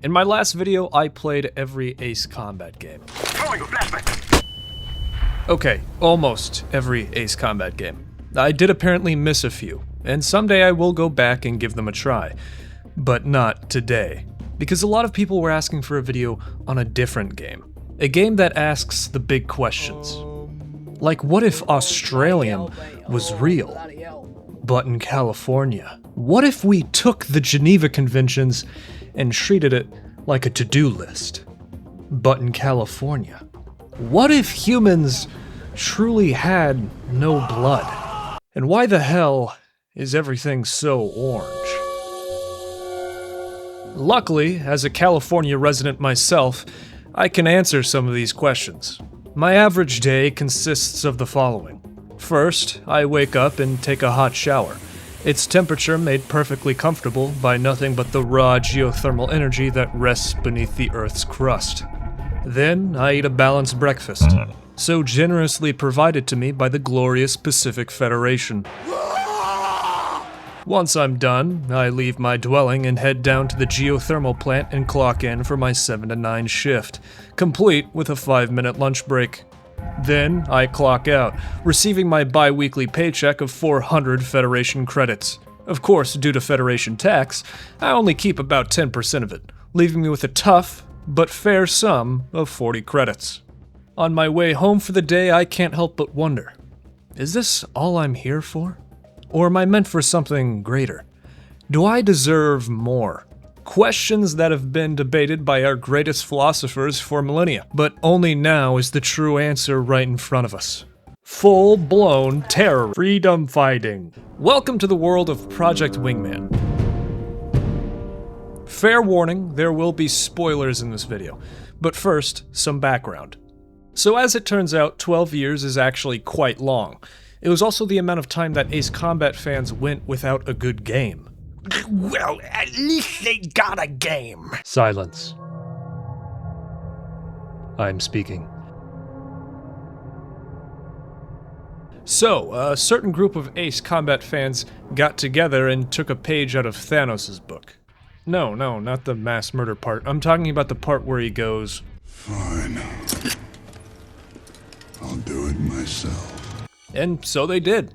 In my last video, I played every Ace Combat game. Okay, almost every Ace Combat game. I did apparently miss a few, and someday I will go back and give them a try. But not today. Because a lot of people were asking for a video on a different game. A game that asks the big questions. Like, what if Australian was real, but in California? What if we took the Geneva Conventions and treated it like a to-do list, but in California? What if humans truly had no blood? And why the hell is everything so orange? Luckily, as a California resident myself, I can answer some of these questions. My average day consists of the following. First, I wake up and take a hot shower. Its temperature made perfectly comfortable by nothing but the raw geothermal energy that rests beneath the Earth's crust. Then, I eat a balanced breakfast, so generously provided to me by the glorious Pacific Federation. Once I'm done, I leave my dwelling and head down to the geothermal plant and clock in for my 7 to 9 shift, complete with a 5-minute lunch break. Then, I clock out, receiving my bi-weekly paycheck of 400 Federation credits. Of course, due to Federation tax, I only keep about 10% of it, leaving me with a tough, but fair sum of 40 credits. On my way home for the day, I can't help but wonder, is this all I'm here for? Or am I meant for something greater? Do I deserve more? Questions that have been debated by our greatest philosophers for millennia, but only now is the true answer right in front of us. Full-blown terror, freedom fighting. Welcome to the world of Project Wingman. Fair warning, there will be spoilers in this video, but first, some background. So as it turns out, 12 years is actually quite long. It was also the amount of time that Ace Combat fans went without a good game. Well, at least they got a game. Silence. I'm speaking. So, a certain group of Ace Combat fans got together and took a page out of Thanos' book. No, not the mass murder part. I'm talking about the part where he goes, "Fine. I'll do it myself." And so they did.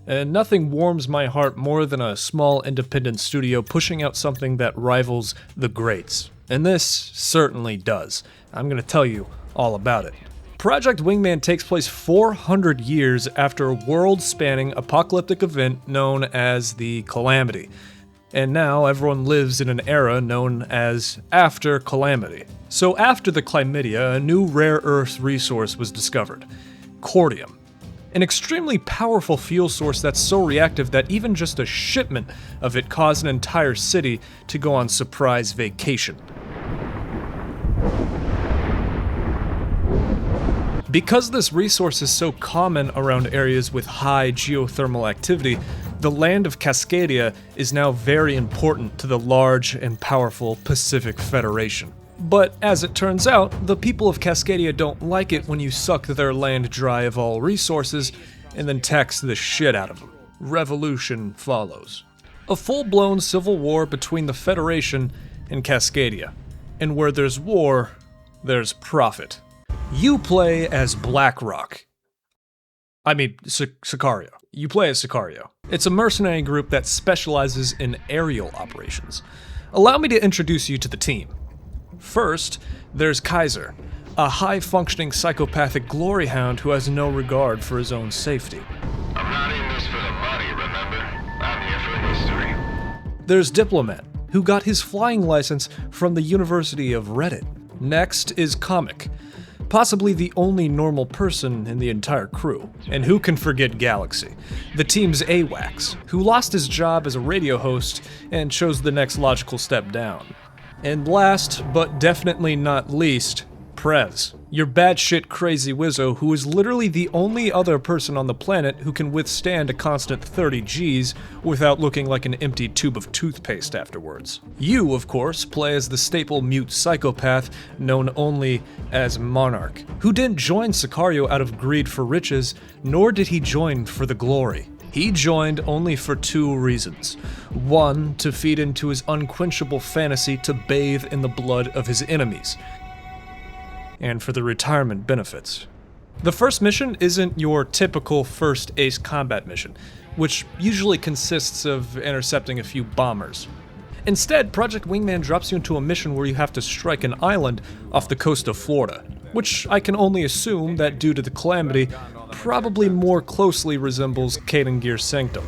And nothing warms my heart more than a small independent studio pushing out something that rivals the greats. And this certainly does. I'm gonna tell you all about it. Project Wingman takes place 400 years after a world-spanning apocalyptic event known as the Calamity. And now everyone lives in an era known as After Calamity. So after the Chlamydia, a new rare earth resource was discovered, cordium. An extremely powerful fuel source that's so reactive that even just a shipment of it caused an entire city to go on surprise vacation. Because this resource is so common around areas with high geothermal activity, the land of Cascadia is now very important to the large and powerful Pacific Federation. But as it turns out, the people of Cascadia don't like it when you suck their land dry of all resources and then tax the shit out of them. Revolution follows. A full-blown civil war between the Federation and Cascadia. And where there's war, there's profit. You play as Blackrock. Sicario. You play as Sicario. It's a mercenary group that specializes in aerial operations. Allow me to introduce you to the team. First, there's Kaiser, a high-functioning psychopathic glory hound who has no regard for his own safety. I'm not in this for the money, remember? I'm here for history. There's Diplomat, who got his flying license from the University of Reddit. Next is Comic, possibly the only normal person in the entire crew. And who can forget Galaxy, the team's AWACS, who lost his job as a radio host and chose the next logical step down. And last, but definitely not least, Prez, your batshit crazy wizzo who is literally the only other person on the planet who can withstand a constant 30 Gs without looking like an empty tube of toothpaste afterwards. You, of course, play as the staple mute psychopath known only as Monarch, who didn't join Sicario out of greed for riches, nor did he join for the glory. He joined only for two reasons. One, to feed into his unquenchable fantasy to bathe in the blood of his enemies, and for the retirement benefits. The first mission isn't your typical first Ace Combat mission, which usually consists of intercepting a few bombers. Instead, Project Wingman drops you into a mission where you have to strike an island off the coast of Florida, which I can only assume that due to the calamity, probably more closely resembles Caden Gear's Sanctum.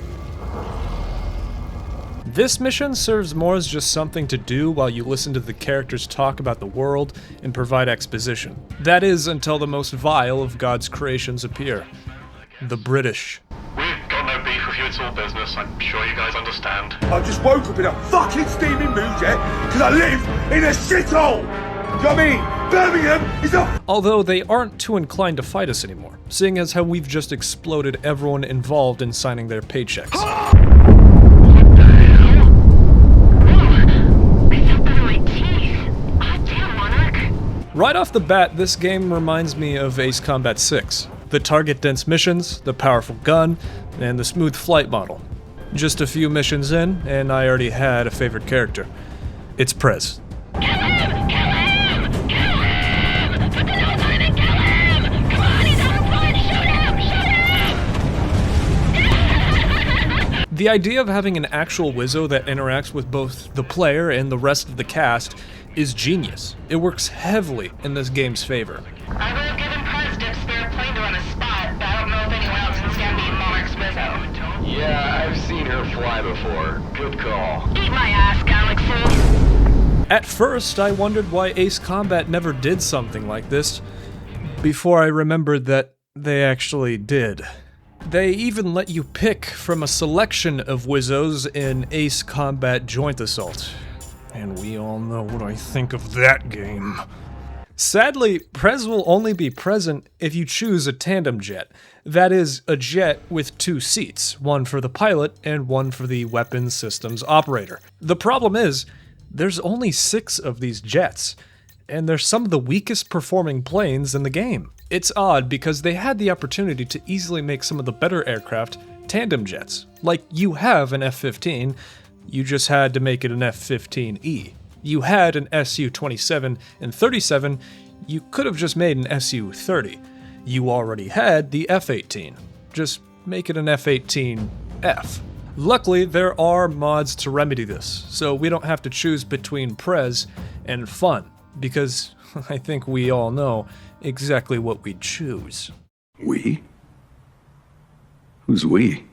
This mission serves more as just something to do while you listen to the characters talk about the world and provide exposition. That is, until the most vile of God's creations appear. The British. We've got no beef with you, it's all business. I'm sure you guys understand. I just woke up in a fucking steaming mood, yeah? Because I live in a shithole! Do you know what I mean? Birmingham is a... Although they aren't too inclined to fight us anymore, seeing as how we've just exploded everyone involved in signing their paychecks. What the hell? I felt that in my teeth. Oh, damn, Monarch. Right off the bat, this game reminds me of Ace Combat 6. The target-dense missions, the powerful gun, and the smooth flight model. Just a few missions in, and I already had a favorite character. It's Prez. Kill him! Kill him! Kill him! Put the nose on him and kill him! Come on, he's on fun! Shoot him! Shoot him! The idea of having an actual Wizzo that interacts with both the player and the rest of the cast is genius. It works heavily in this game's favor. I would have given President a spare plane to run a spot, but I don't know if anyone else can stand being Monarch's Wizzo. Yeah, I've seen her fly before. Good call. Eat my ass, Galaxy. At first, I wondered why Ace Combat never did something like this, before I remembered that they actually did. They even let you pick from a selection of Wizzos in Ace Combat Joint Assault. And we all know what I think of that game. Sadly, Prez will only be present if you choose a tandem jet. That is, a jet with two seats, one for the pilot and one for the weapons systems operator. The problem is, there's only 6 of these jets, and they're some of the weakest performing planes in the game. It's odd because they had the opportunity to easily make some of the better aircraft tandem jets. Like, you have an F-15, you just had to make it an F-15E. You had an Su-27 and 37, you could have just made an Su-30. You already had the F-18. Just make it an F-18F. Luckily, there are mods to remedy this, so we don't have to choose between Prez and fun, because I think we all know exactly what we'd choose. We? Who's we?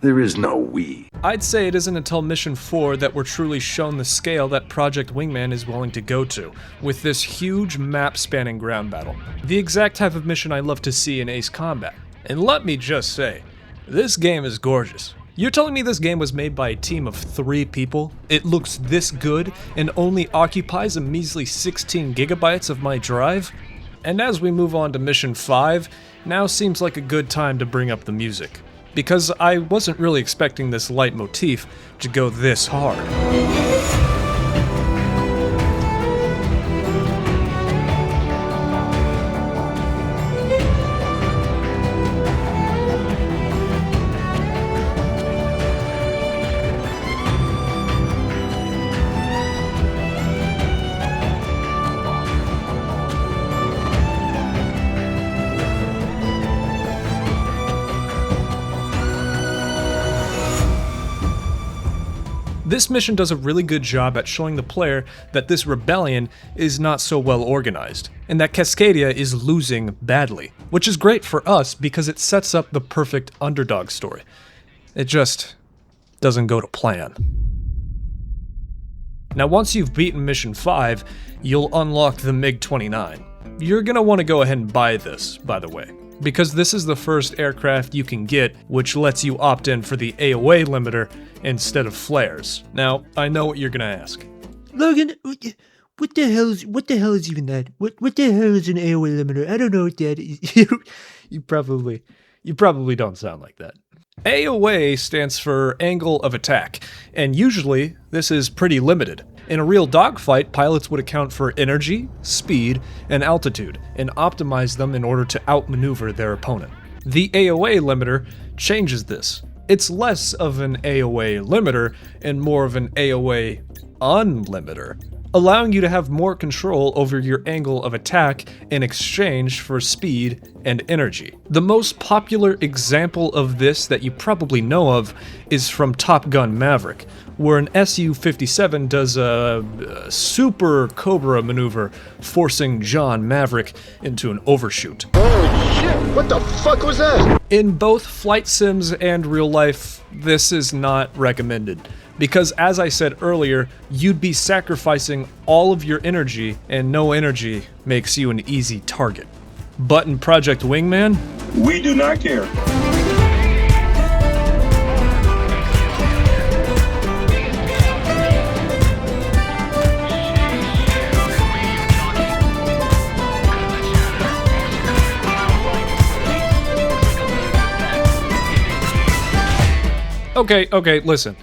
There is no we. I'd say it isn't until Mission 4 that we're truly shown the scale that Project Wingman is willing to go to, with this huge map-spanning ground battle. The exact type of mission I love to see in Ace Combat. And let me just say, this game is gorgeous. You're telling me this game was made by a team of 3 people? It looks this good and only occupies a measly 16 gigabytes of my drive? And as we move on to Mission 5, now seems like a good time to bring up the music. Because I wasn't really expecting this leitmotif to go this hard. This mission does a really good job at showing the player that this rebellion is not so well organized, and that Cascadia is losing badly, which is great for us because it sets up the perfect underdog story. It just doesn't go to plan. Now once you've beaten Mission 5, you'll unlock the MiG-29. You're gonna want to go ahead and buy this, by the way, because this is the first aircraft you can get which lets you opt in for the AOA limiter instead of flares. Now, I know what you're gonna ask. Logan, what the hell is even that? What the hell is an AOA limiter? I don't know what that is. You probably don't sound like that. AOA stands for Angle of Attack, and usually this is pretty limited. In a real dogfight, pilots would account for energy, speed, and altitude, and optimize them in order to outmaneuver their opponent. The AOA limiter changes this. It's less of an AOA limiter and more of an AOA unlimiter, allowing you to have more control over your angle of attack in exchange for speed and energy. The most popular example of this that you probably know of is from Top Gun Maverick, where an Su-57 does a super Cobra maneuver, forcing John Maverick into an overshoot. Holy shit, what the fuck was that? In both flight sims and real life, this is not recommended. Because as I said earlier, you'd be sacrificing all of your energy, and no energy makes you an easy target. But in Project Wingman, We do not care. Okay, listen.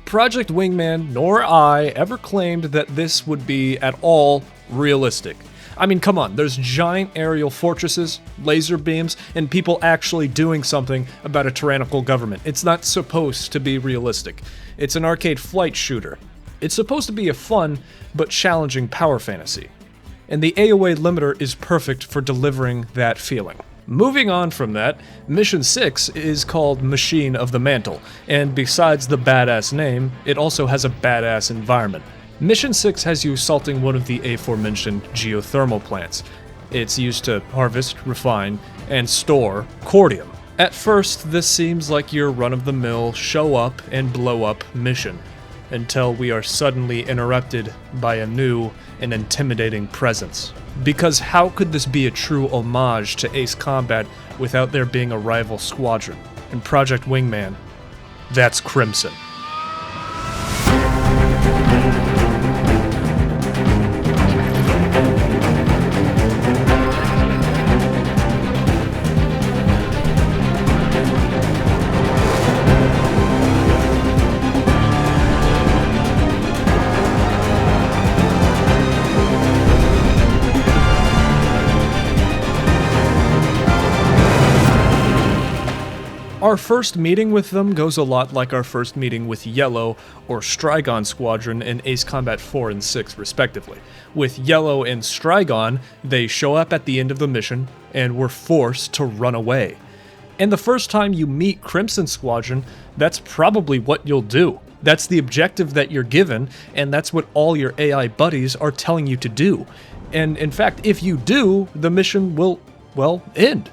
Project Wingman nor I ever claimed that this would be at all realistic. I mean, come on, there's giant aerial fortresses, laser beams, and people actually doing something about a tyrannical government. It's not supposed to be realistic. It's an arcade flight shooter. It's supposed to be a fun but challenging power fantasy. And the AOA limiter is perfect for delivering that feeling. Moving on from that, Mission 6 is called Machine of the Mantle, and besides the badass name, it also has a badass environment. Mission 6 has you assaulting one of the aforementioned geothermal plants. It's used to harvest, refine, and store cordium. At first, this seems like your run-of-the-mill show up and blow up mission, until we are suddenly interrupted by a new and intimidating presence. Because how could this be a true homage to Ace Combat without there being a rival squadron? In Project Wingman, that's Crimson. Our first meeting with them goes a lot like our first meeting with Yellow or Strigon Squadron in Ace Combat 4 and 6 respectively. With Yellow and Strigon, they show up at the end of the mission and we're forced to run away. And the first time you meet Crimson Squadron, that's probably what you'll do. That's the objective that you're given, and that's what all your AI buddies are telling you to do. And in fact, if you do, the mission will, well, end.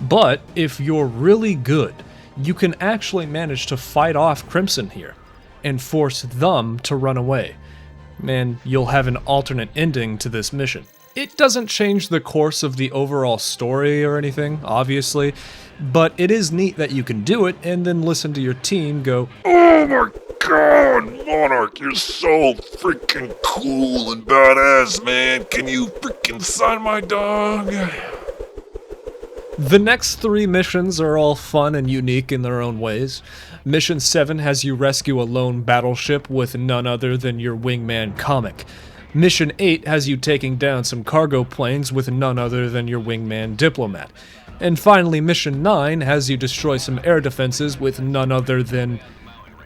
But if you're really good, you can actually manage to fight off Crimson here and force them to run away. And you'll have an alternate ending to this mission. It doesn't change the course of the overall story or anything, obviously, but it is neat that you can do it and then listen to your team go, "Oh my god, Monarch, you're so freaking cool and badass, man. Can you freaking sign my dog?" The next 3 missions are all fun and unique in their own ways. Mission 7 has you rescue a lone battleship with none other than your Wingman comic. Mission 8 has you taking down some cargo planes with none other than your Wingman diplomat. And finally, Mission 9 has you destroy some air defenses with none other than,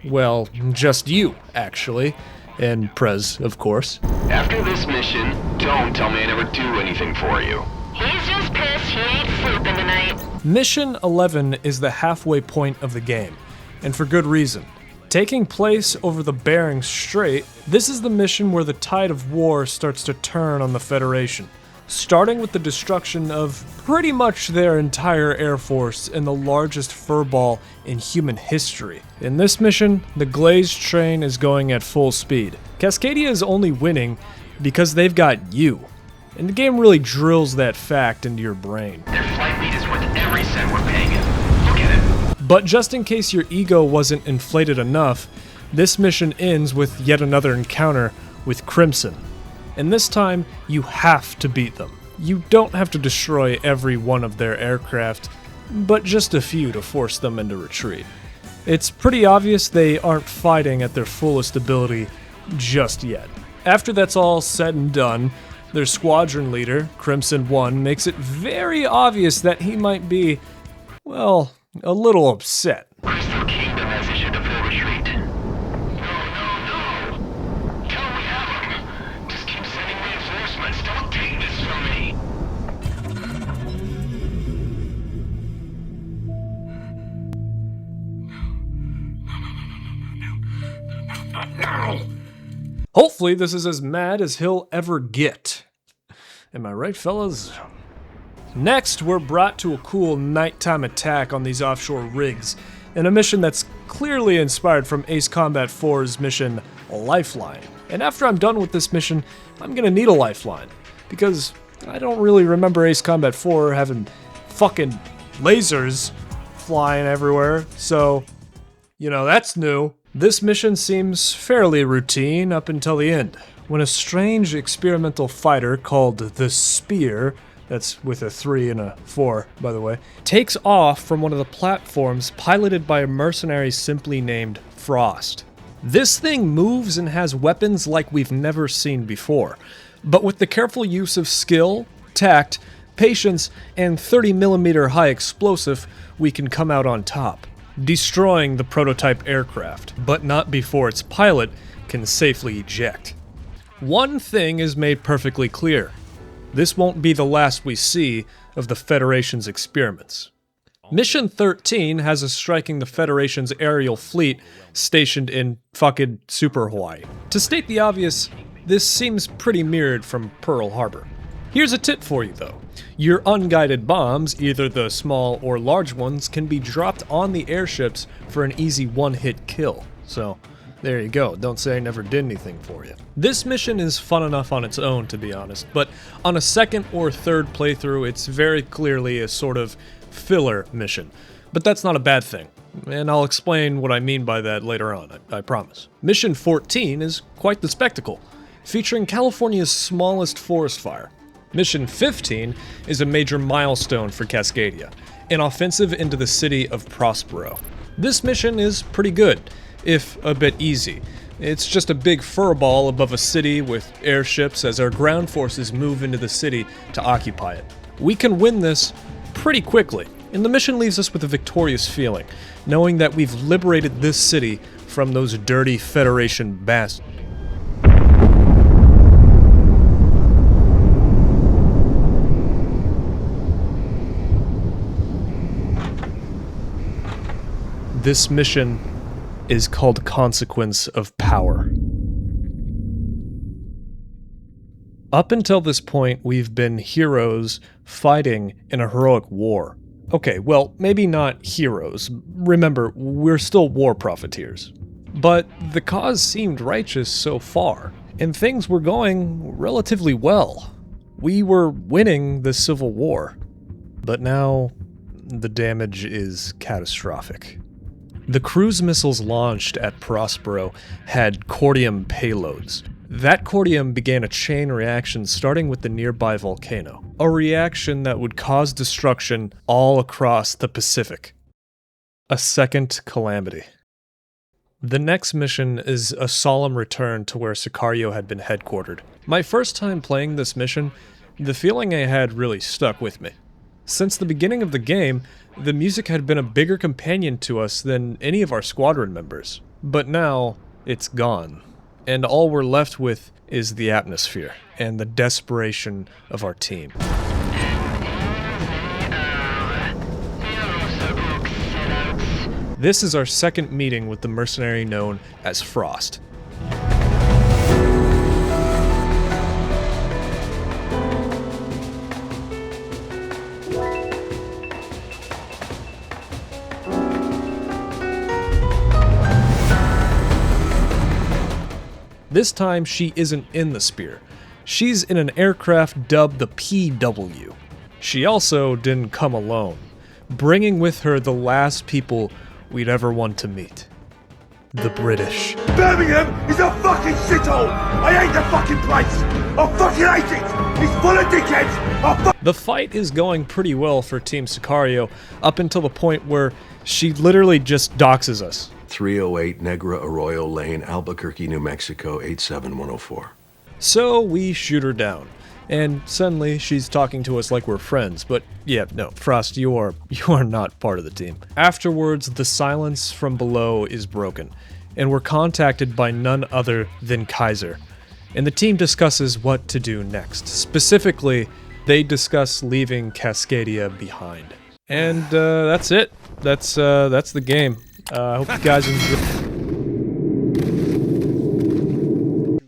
well, just you, actually. And Prez, of course. After this mission, don't tell me I never do anything for you. He's just pissed he ain't sleeping tonight. Mission 11 is the halfway point of the game, and for good reason. Taking place over the Bering Strait, this is the mission where the tide of war starts to turn on the Federation, starting with the destruction of pretty much their entire air force and the largest furball in human history. In this mission, the Glazed train is going at full speed. Cascadia is only winning because they've got you. And the game really drills that fact into your brain. Their flight lead is worth every cent we're paying him. Look at it. But just in case your ego wasn't inflated enough, this mission ends with yet another encounter with Crimson. And this time, you have to beat them. You don't have to destroy every one of their aircraft, but just a few to force them into retreat. It's pretty obvious they aren't fighting at their fullest ability just yet. After that's all said and done, their squadron leader, Crimson 1, makes it very obvious that he might be, well, a little upset. Crystal Kingdom has issued a full retreat. No. Tell me we have them. Just keep sending reinforcements. Don't take this from me. Hopefully this is as mad as he'll ever get. Am I right, fellas? Next, we're brought to a cool nighttime attack on these offshore rigs, in a mission that's clearly inspired from Ace Combat 4's mission Lifeline. And after I'm done with this mission, I'm gonna need a lifeline, because I don't really remember Ace Combat 4 having fucking lasers flying everywhere, so, you know, that's new. This mission seems fairly routine up until the end, when a strange experimental fighter called the Spear, that's with a 3 and a 4, by the way, takes off from one of the platforms piloted by a mercenary simply named Frost. This thing moves and has weapons like we've never seen before, but with the careful use of skill, tact, patience, and 30mm high explosive, we can come out on top, destroying the prototype aircraft, but not before its pilot can safely eject. One thing is made perfectly clear. This won't be the last we see of the Federation's experiments. Mission 13 has us striking the Federation's aerial fleet stationed in fucking Super Hawaii. To state the obvious, this seems pretty mirrored from Pearl Harbor. Here's a tip for you though. Your unguided bombs, either the small or large ones, can be dropped on the airships for an easy one-hit kill. So, there you go, don't say I never did anything for you. This mission is fun enough on its own, to be honest, but on a second or third playthrough, it's very clearly a sort of filler mission. But that's not a bad thing, and I'll explain what I mean by that later on, I promise. Mission 14 is quite the spectacle, featuring California's smallest forest fire. Mission 15 is a major milestone for Cascadia, an offensive into the city of Prospero. This mission is pretty good, if a bit easy. It's just a big furball above a city with airships as our ground forces move into the city to occupy it. We can win this pretty quickly, and the mission leaves us with a victorious feeling, knowing that we've liberated this city from those dirty Federation bastards. This mission is called Consequence of Power. Up until this point, we've been heroes fighting in a heroic war. Okay, well, maybe not heroes. Remember, we're still war profiteers. But the cause seemed righteous so far, and things were going relatively well. We were winning the Civil War. But now, the damage is catastrophic. The cruise missiles launched at Prospero had cordium payloads. That cordium began a chain reaction starting with the nearby volcano, a reaction that would cause destruction all across the Pacific. A second calamity. The next mission is a solemn return to where Sicario had been headquartered. My first time playing this mission, the feeling I had really stuck with me. Since the beginning of the game, the music had been a bigger companion to us than any of our squadron members. But now, it's gone. And all we're left with is the atmosphere and the desperation of our team. This is our second meeting with the mercenary known as Frost. This time, she isn't in the Spear. She's in an aircraft dubbed the PW. She also didn't come alone, bringing with her the last people we'd ever want to meet. The British. Birmingham is a fucking shithole! I hate the fucking place! I fucking hate it! It's full of dickheads! The fight is going pretty well for Team Sicario, up until the point where she literally just doxes us. 308 Negra Arroyo Lane, Albuquerque, New Mexico, 87104. So we shoot her down, And suddenly, she's talking to us like we're friends, but yeah, no, Frost, you are not part of the team. Afterwards, the silence from below is broken, and we're contacted by none other than Kaiser. And the team discusses what to do next. Specifically, they discuss leaving Cascadia behind. And that's it. That's the game. I hope you guys enjoy.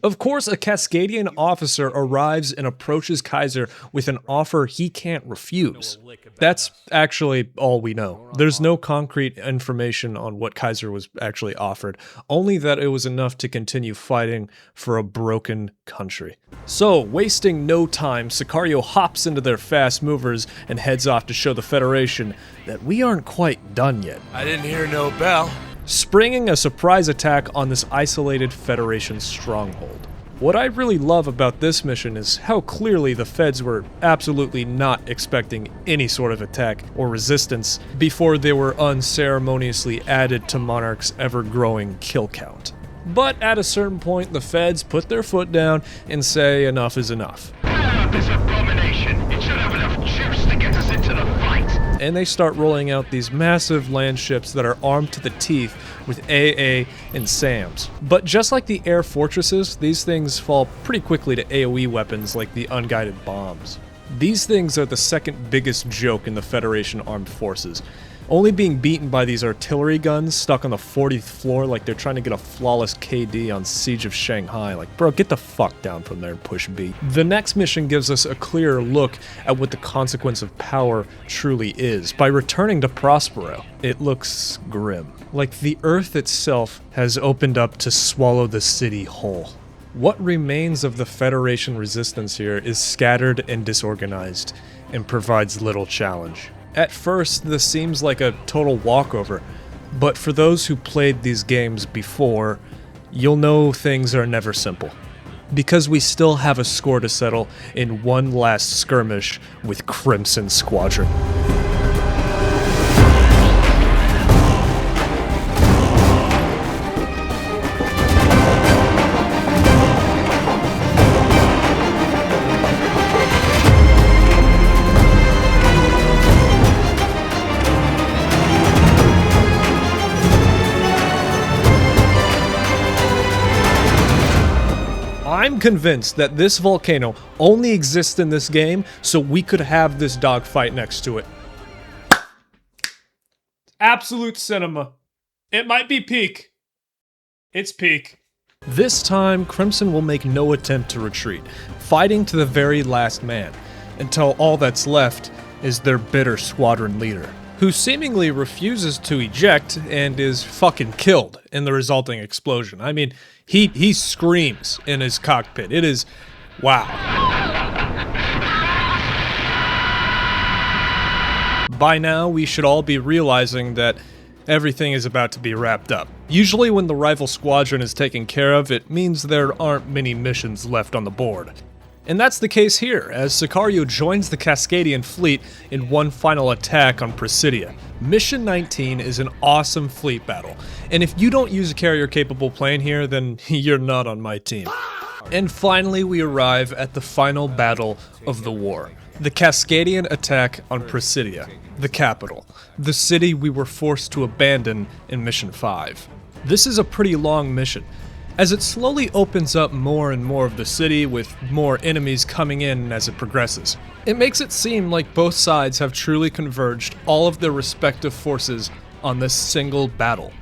Of course, a Cascadian officer arrives and approaches Kaiser with an offer he can't refuse. That's actually all we know. There's no concrete information on what Kaiser was actually offered, only that it was enough to continue fighting for a broken country. So, wasting no time, Sicario hops into their fast movers and heads off to show the Federation that we aren't quite done yet. I didn't hear no bell. Springing a surprise attack on this isolated Federation stronghold. What I really love about this mission is how clearly the feds were absolutely not expecting any sort of attack or resistance before they were unceremoniously added to Monarch's ever-growing kill count. But at a certain point, the feds put their foot down and say enough is enough. This abomination. It should have enough juice to get us into the fight. And they start rolling out these massive land ships that are armed to the teeth with AA and SAMs. But just like the air fortresses, these things fall pretty quickly to AoE weapons like the unguided bombs. These things are the second biggest joke in the Federation armed forces, only being beaten by these artillery guns stuck on the 40th floor like they're trying to get a flawless KD on Siege of Shanghai. Like, bro, get the fuck down from there and push B. The next mission gives us a clearer look at what the consequence of power truly is. By returning to Prospero, it looks grim. Like the Earth itself has opened up to swallow the city whole. What remains of the Federation resistance here is scattered and disorganized, and provides little challenge. At first, this seems like a total walkover, but for those who played these games before, you'll know things are never simple. Because we still have a score to settle in one last skirmish with Crimson Squadron. I'm convinced that this volcano only exists in this game so we could have this dogfight next to it. Absolute cinema. It might be peak. It's peak. This time, Crimson will make no attempt to retreat, fighting to the very last man, until all that's left is their bitter squadron leader, who seemingly refuses to eject and is fucking killed in the resulting explosion. I mean, he screams in his cockpit. It is, wow. By now, we should all be realizing that everything is about to be wrapped up. Usually when the rival squadron is taken care of, it means there aren't many missions left on the board. And that's the case here, as Sicario joins the Cascadian fleet in one final attack on Presidia. Mission 19 is an awesome fleet battle, and if you don't use a carrier-capable plane here, then you're not on my team. And finally we arrive at the final battle of the war. The Cascadian attack on Presidia, the capital, the city we were forced to abandon in Mission 5. This is a pretty long mission, as it slowly opens up more and more of the city with more enemies coming in as it progresses. It makes it seem like both sides have truly converged all of their respective forces on this single battle.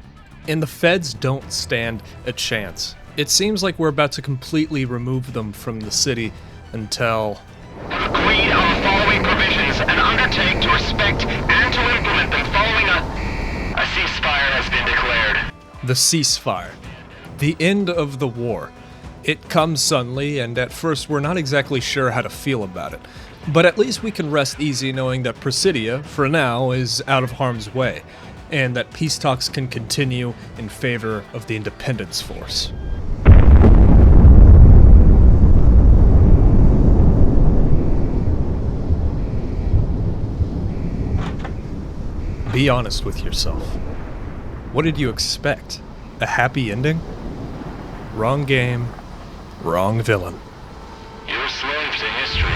And the feds don't stand a chance. It seems like we're about to completely remove them from the city until... Read our following provisions and undertake to respect and to implement them following a ceasefire has been declared. The ceasefire. The end of the war. It comes suddenly, and at first we're not exactly sure how to feel about it. But at least we can rest easy knowing that Presidia, for now, is out of harm's way, and that peace talks can continue in favor of the Independence Force. Be honest with yourself. What did you expect? A happy ending? Wrong game, wrong villain. You're a slave to history.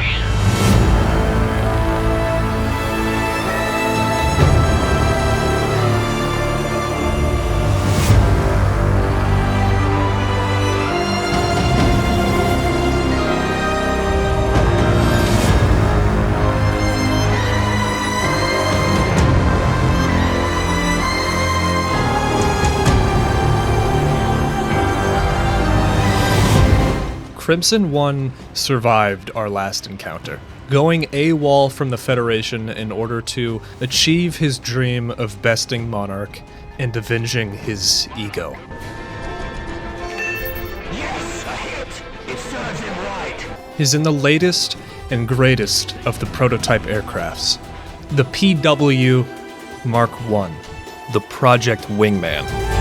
Crimson 1 survived our last encounter, going AWOL from the Federation in order to achieve his dream of besting Monarch and avenging his ego. Yes, a hit! It serves him right! He's in the latest and greatest of the prototype aircrafts, the PW Mark I, the Project Wingman.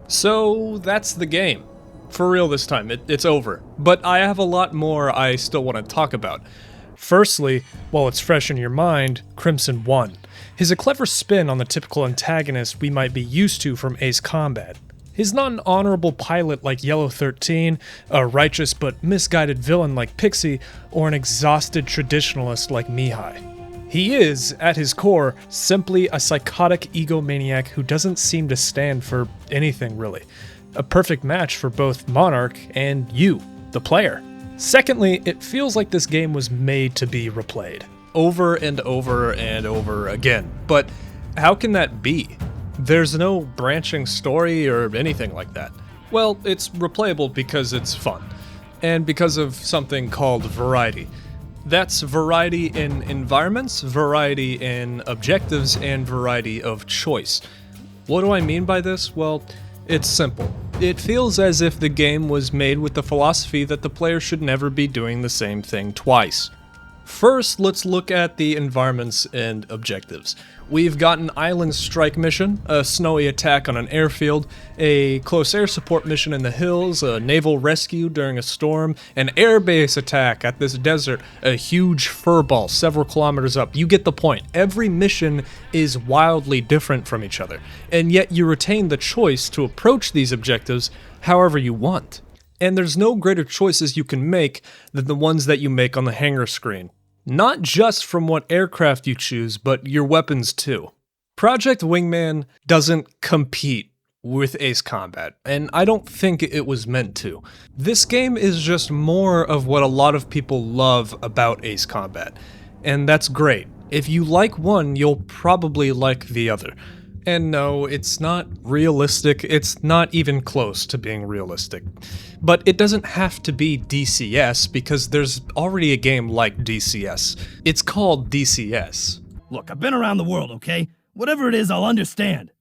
So that's the game. For real this time, it's over. But I have a lot more I still want to talk about. Firstly, while it's fresh in your mind, Crimson 1. He's a clever spin on the typical antagonist we might be used to from Ace Combat. He's not an honorable pilot like Yellow 13, a righteous but misguided villain like Pixie, or an exhausted traditionalist like Mihai. He is, at his core, simply a psychotic egomaniac who doesn't seem to stand for anything really. A perfect match for both Monarch and you, the player. Secondly, it feels like this game was made to be replayed. Over and over and over again. But how can that be? There's no branching story or anything like that. Well, it's replayable because it's fun. And because of something called variety. That's variety in environments, variety in objectives, and variety of choice. What do I mean by this? Well, it's simple. It feels as if the game was made with the philosophy that the player should never be doing the same thing twice. First, let's look at the environments and objectives. We've got an island strike mission, a snowy attack on an airfield, a close air support mission in the hills, a naval rescue during a storm, an airbase attack at this desert, a huge furball several kilometers up. You get the point. Every mission is wildly different from each other, and yet you retain the choice to approach these objectives however you want. And there's no greater choices you can make than the ones that you make on the hangar screen. Not just from what aircraft you choose, but your weapons too. Project Wingman doesn't compete with Ace Combat, and I don't think it was meant to. This game is just more of what a lot of people love about Ace Combat, and that's great. If you like one, you'll probably like the other. And no, it's not realistic, it's not even close to being realistic. But it doesn't have to be DCS because there's already a game like DCS. It's called DCS. Look, I've been around the world, okay? Whatever it is, I'll understand.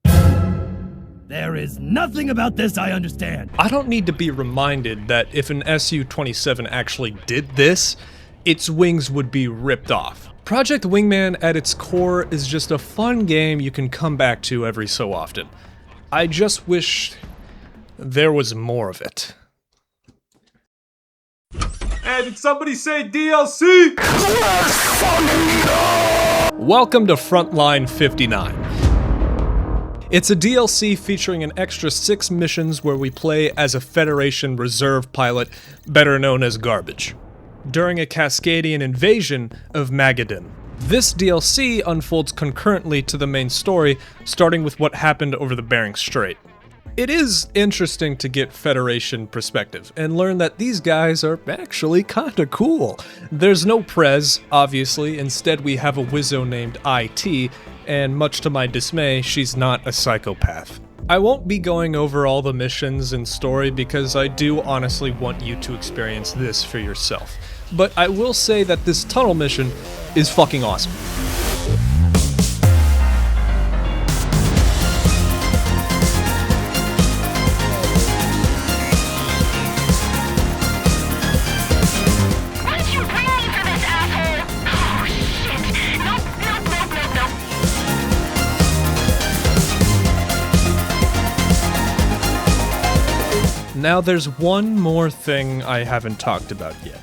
There is nothing about this I understand. I don't need to be reminded that if an Su-27 actually did this, its wings would be ripped off. Project Wingman at its core is just a fun game you can come back to every so often. I just wish there was more of it. Hey, did somebody say DLC? Welcome to Frontline 59. It's a DLC featuring an extra 6 missions where we play as a Federation reserve pilot, better known as Garbage. during a Cascadian invasion of Magadan. This DLC unfolds concurrently to the main story, starting with what happened over the Bering Strait. It is interesting to get Federation perspective and learn that these guys are actually kinda cool. There's no Prez, obviously, instead we have a wizzo named IT, and much to my dismay, she's not a psychopath. I won't be going over all the missions and story because I do honestly want you to experience this for yourself. But I will say that this tunnel mission is fucking awesome. Now there's one more thing I haven't talked about yet,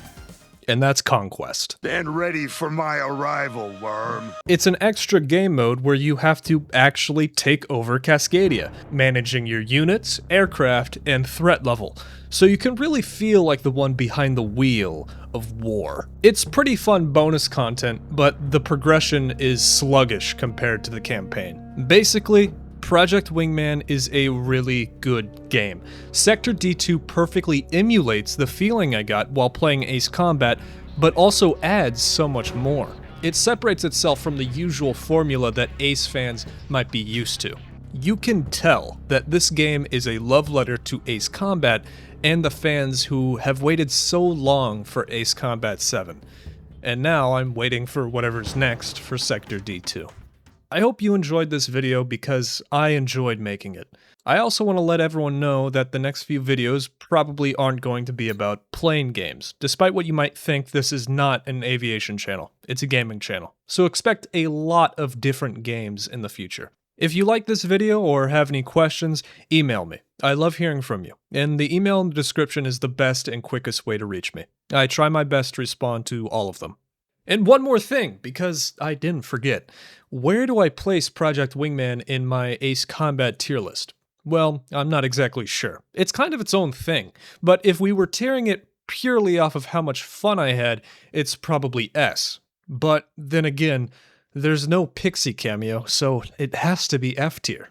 and that's Conquest. Stand ready for my arrival, worm. It's an extra game mode where you have to actually take over Cascadia, managing your units, aircraft, and threat level, so you can really feel like the one behind the wheel of war. It's pretty fun bonus content, but the progression is sluggish compared to the campaign. Basically, Project Wingman is a really good game. Sector D2 perfectly emulates the feeling I got while playing Ace Combat, but also adds so much more. It separates itself from the usual formula that Ace fans might be used to. You can tell that this game is a love letter to Ace Combat and the fans who have waited so long for Ace Combat 7. And now I'm waiting for whatever's next for Sector D2. I hope you enjoyed this video because I enjoyed making it. I also want to let everyone know that the next few videos probably aren't going to be about plane games, despite what you might think. This is not an aviation channel, it's a gaming channel. So expect a lot of different games in the future. If you like this video or have any questions, email me. I love hearing from you, and the email in the description is the best and quickest way to reach me. I try my best to respond to all of them. And one more thing, because I didn't forget. Where do I place Project Wingman in my Ace Combat tier list? Well, I'm not exactly sure. It's kind of its own thing, but if we were tearing it purely off of how much fun I had, it's probably S. But then again, there's no Pixie cameo, so it has to be F tier.